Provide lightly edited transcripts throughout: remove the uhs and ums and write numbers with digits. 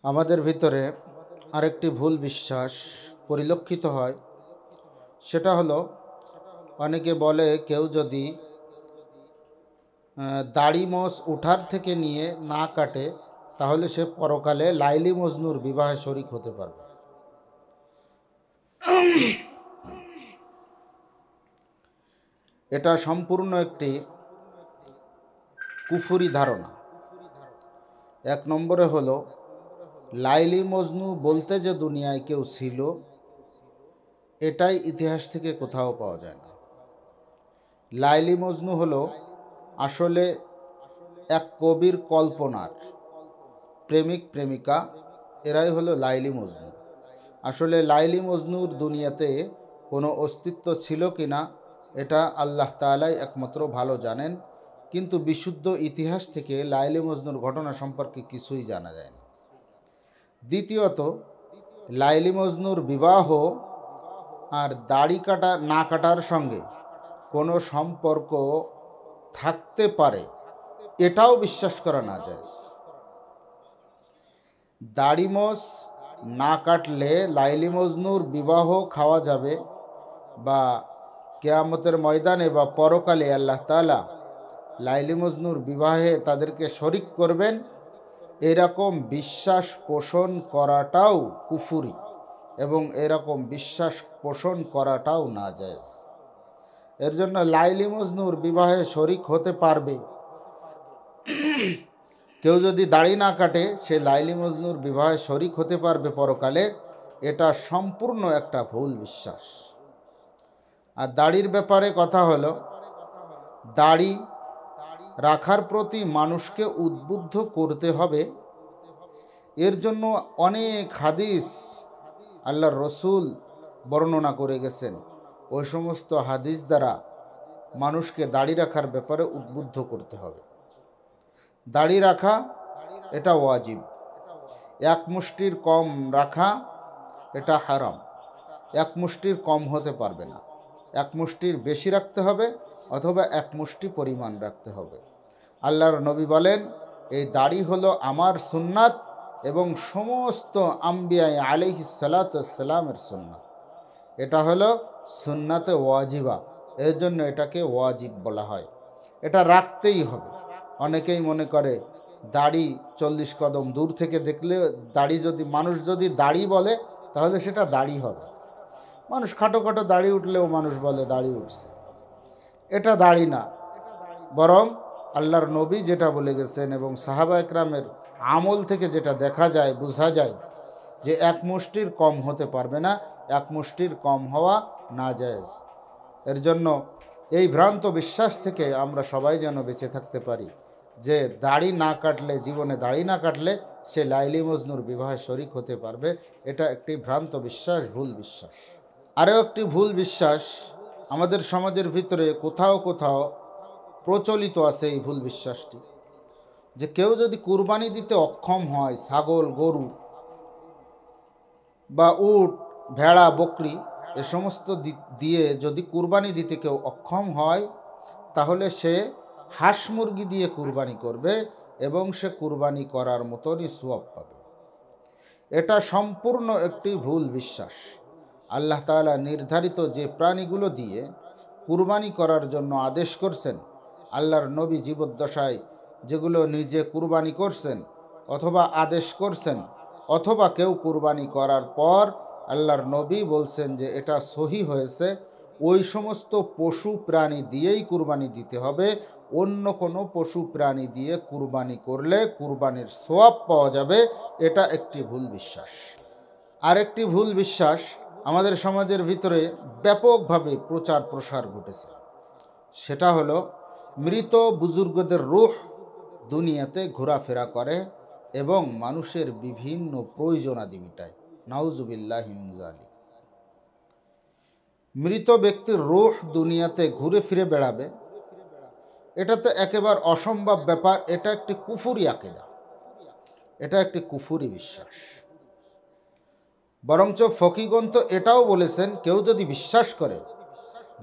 আমাদের ভিতরে আরেকটি ভুল বিশ্বাস পরিলক্ষিত হয়, সেটা হলো অনেকে বলে কেউ যদি দাড়ি মোছ উঠার থেকে নিয়ে না কাটে তাহলে সে পরকালে লাইলি মজনুর বিবাহে শরিক হতে পারবে। এটা সম্পূর্ণ একটি কুফরি ধারণা। এক নম্বরে হলো লাইলি মজনু বলতে যে দুনিয়ায় কেউ ছিল, এটাই ইতিহাস থেকে কোথাও পাওয়া যায় না। লাইলি মজনু হলো আসলে এক কবির কল্পনার প্রেমিক প্রেমিকা, এরাই হলো লাইলি মজনু। আসলে লাইলি মজনুর দুনিয়াতে কোনো অস্তিত্ব ছিল কি না এটা আল্লাহ তাআলাই একমাত্র ভালো জানেন, কিন্তু বিশুদ্ধ ইতিহাস থেকে লাইলি মজনুর ঘটনা সম্পর্কে কিছুই জানা যায় না। দ্বিতীয়ত, লাইলি মজনুর বিবাহ আর দাড়ি কাটা না কাটার সঙ্গে কোনো সম্পর্ক থাকতে পারে এটাও বিশ্বাস করা না যায়। দাড়ি মোছ না কাটলে লাইলি মজনুর বিবাহ খাওয়া যাবে বা কিয়ামতের ময়দানে বা পরকালে আল্লাহ তাআলা লাইলি মজনুর বিবাহে তাদেরকে শরিক করবেন, এরকম বিশ্বাস পোষণ করাটাও কুফরি এবং এরকম বিশ্বাস পোষণ করাটাও নাজায়েজ। এর জন্য লাইলি মজনুর বিবাহে শরিক হতে পারবে, কেউ যদি দাড়ি না কাটে সে লাইলি মজনুর বিবাহে শরিক হতে পারবে পরকালে, এটা সম্পূর্ণ একটা ভুল বিশ্বাস। আর দাড়ির ব্যাপারে কথা হলো, দাড়ি রাখার প্রতি মানুষকে উদ্বুদ্ধ করতে হবে। এর জন্য অনেক হাদিস আল্লাহর রসুল বর্ণনা করে গেছেন। ওই সমস্ত হাদিস দ্বারা মানুষকে দাড়ি রাখার ব্যাপারে উদ্বুদ্ধ করতে হবে। দাড়ি রাখা এটা ওয়াজিব, এক মুষ্টির কম রাখা এটা হারাম। এক মুষ্টির কম হতে পারবে না, এক মুষ্টির বেশি রাখতে হবে অথবা এক মুষ্টি পরিমাণ রাখতে হবে। আল্লাহর নবী বলেন, এই দাড়ি হলো আমার সুন্নাত এবং সমস্ত আম্বিয়া আলাইহিস সালাতু ওয়াস সালামের সুন্নাত। এটা হলো সুন্নাতে ওয়াজিবা, এর জন্য এটাকে ওয়াজিব বলা হয়। এটা রাখতেই হবে। অনেকেই মনে করে দাড়ি 40 কদম দূর থেকে দেখলে দাড়ি, যদি মানুষ যদি দাড়ি বলে তাহলে সেটা দাড়ি হবে। মানুষ খাটো খাটো দাড়ি উঠলেও মানুষ বলে দাড়ি উঠছে, এটা দাড়ি না। বরং আল্লাহর নবী যেটা বলে গেছেন এবং সাহাবা একরামের আমল থেকে যেটা দেখা যায়, বোঝা যায় যে এক মুষ্টির কম হতে পারবে না, এক মুষ্টির কম হওয়া নাজায়েজ। এর জন্য এই ভ্রান্ত বিশ্বাস থেকে আমরা সবাই যেন বেঁচে থাকতে পারি যে দাড়ি না কাটলে, জীবনে দাড়ি না কাটলে সে লাইলি মজনুর বিবাহে শরিক হতে পারবে। এটা একটি ভ্রান্ত বিশ্বাস, ভুল বিশ্বাস। আরও একটি ভুল বিশ্বাস আমাদের সমাজের ভিতরে কোথাও কোথাও প্রচলিত আছে এই ভুল বিশ্বাসটি, যে কেউ যদি কুরবানি দিতে অক্ষম হয়, ছাগল, গরু বা উট, ভেড়া, বকরি এ সমস্ত দিয়ে যদি কুরবানি দিতে কেউ অক্ষম হয় তাহলে সে হাঁস মুরগি দিয়ে কুরবানি করবে এবং সে কুরবানি করার মতনই সওয়াব পাবে। এটা সম্পূর্ণ একটি ভুল বিশ্বাস। আল্লাহ তাআলা নির্ধারিত যে প্রাণীগুলো দিয়ে কুরবানি করার জন্য আদেশ করছেন, আল্লাহর নবী জীবদ্দশায় যেগুলো নিজে কুরবানি করছেন অথবা আদেশ করছেন, অথবা কেউ কুরবানি করার পর আল্লাহর নবী বলছেন যে এটা সহি হয়েছে, ওই সমস্ত পশু প্রাণী দিয়েই কুরবানি দিতে হবে। অন্য কোনো পশু প্রাণী দিয়ে কুরবানি করলে কুরবানির সওয়াব পাওয়া যাবে, এটা একটি ভুল বিশ্বাস। আরেকটি ভুল বিশ্বাস আমাদের সমাজের ভিতরে ব্যাপকভাবে প্রচার প্রসার ঘটেছে, সেটা হলো মৃত বুজুর্গদের রূহ দুনিয়াতে ঘোরাফেরা করে এবং মানুষের বিভিন্ন প্রয়োজনাদি মিটায়। নাউজুবিল্লাহি মিন যালিক। মৃত ব্যক্তির রূহ দুনিয়াতে ঘুরে ফিরে বেড়াবে, এটা তো একেবারে অসম্ভব ব্যাপার। এটা একটি কুফরি আকীদা, এটা একটি কুফরি বিশ্বাস। বরঞ্চ ফকিগণ তো এটাও বলেছেন, কেউ যদি বিশ্বাস করে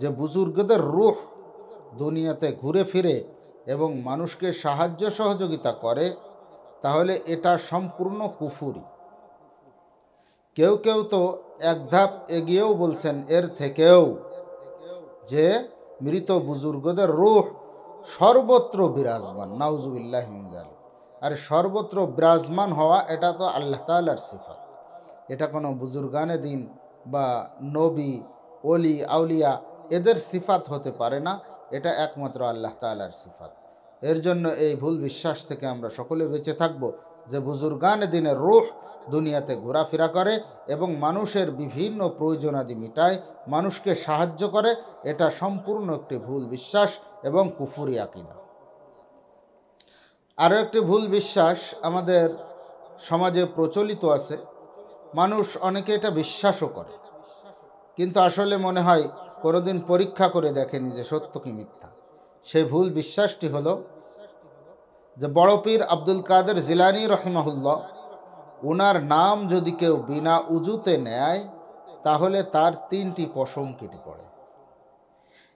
যে বুজুর্গদের রূহ দুনিয়াতে ঘুরে ফিরে এবং মানুষকে সাহায্য সহযোগিতা করে, তাহলে এটা সম্পূর্ণ কুফুরি। কেউ কেউ তো এক ধাপ এগিয়েও বলছেন এর থেকেও, যে মৃত বুজুর্গদের রূহ সর্বত্র বিরাজমান, নাউজুবিল্লাহ মিন যালিক। আর সর্বত্র বিরাজমান হওয়া এটা তো আল্লাহ তাআলার সিফাত, এটা কোনো বুজুর্গানে দিন বা নবী, ওলি, আউলিয়া এদের সিফাত হতে পারে না, এটা একমাত্র আল্লাহ তাআলার সিফাত। এর জন্য এই ভুল বিশ্বাস থেকে আমরা সকলে বেঁচে থাকব যে বুজুর্গানে দিনের রূহ দুনিয়াতে ঘোরাফেরা করে এবং মানুষের বিভিন্ন প্রয়োজনাদি মিটায়, মানুষকে সাহায্য করে। এটা সম্পূর্ণ একটি ভুল বিশ্বাস এবং কুফরি আকীদা। আরও একটি ভুল বিশ্বাস আমাদের সমাজে প্রচলিত আছে, মানুষ অনেকে এটা বিশ্বাসও করে, কিন্তু আসলে মনে হয় কোনোদিন পরীক্ষা করে দেখেনি যে সত্য কি মিথ্যা। সেই ভুল বিশ্বাসটি হলো যে বড় পীর আব্দুল কাদের জিলানী রহিমাহুল্লাহ, ওনার নাম যদি কেউ বিনা উজুতে নেয় তাহলে তার 3টি পশম কেটে পড়ে।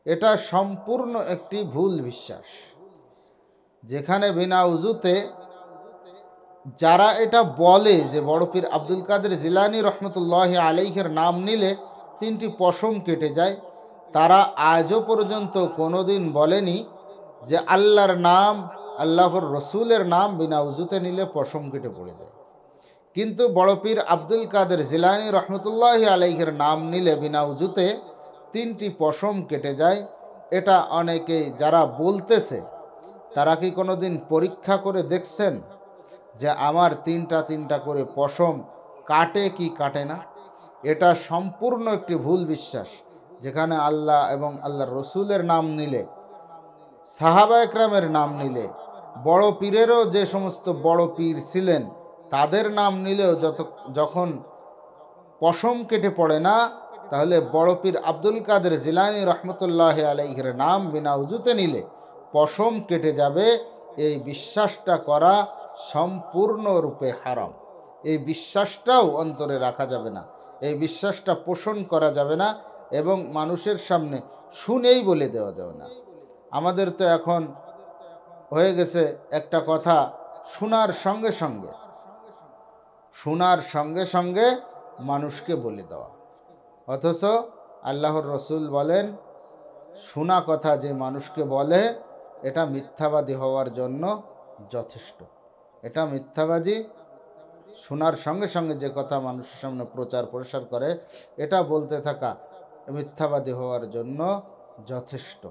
এটা সম্পূর্ণ একটি ভুল বিশ্বাস। যেখানে বিনা উজুতে যারা এটা বলে যে বড় পীর আব্দুল কাদের জিলানী রহমতুল্লাহ আলাইহির নাম নিলে 3টি পশম কেটে যায়, তারা আজও পর্যন্ত কোনোদিন বলেনি যে আল্লাহর নাম, আল্লাহর রসুলের নাম বিনা উজুতে নিলে পশম কেটে পড়ে যায়। কিন্তু বড় পীর আব্দুল কাদের জিলানী রহমতুল্লাহ আলাইহির নাম নিলে বিনা উজুতে 3টি পশম কেটে যায়। এটা অনেকেই যারা বলতেছে তারা কি কোনোদিন পরীক্ষা করে দেখছেন যে আমার 3টা করে পশম কাটে কি কাটে না? এটা সম্পূর্ণ একটি ভুল বিশ্বাস। যেখানে আল্লাহ এবং আল্লাহর রসুলের নাম নিলে, সাহাবা একরামের নাম নিলে, বড় পীরেরও যে সমস্ত বড় পীর ছিলেন তাদের নাম নিলেও যখন পশম কেটে পড়ে না, তাহলে বড় পীর আব্দুল কাদের জিলানী রহমতুল্লাহ আলাইহির নাম বিনা উজুতে নিলে পশম কেটে যাবে, এই বিশ্বাসটা করা সম্পূর্ণরূপে হারাম। এই বিশ্বাসটাও অন্তরে রাখা যাবে না, এই বিশ্বাসটা পোষণ করা যাবে না এবং মানুষের সামনে শুনেই বলে দেওয়া যাবে না। আমাদের তো এখন হয়ে গেছে একটা কথা শোনার সঙ্গে সঙ্গে মানুষকে বলে দেওয়া, অথচ আল্লাহর রসুল বলেন শোনা কথা যে মানুষকে বলে এটা মিথ্যাবাদী হওয়ার জন্য যথেষ্ট। এটা মিথ্যাবাদী, শোনার সঙ্গে সঙ্গে যে কথা মানুষের সামনে প্রসার করে এটা বলতে থাকা মিথ্যাবাদী হওয়ার জন্য যথেষ্ট।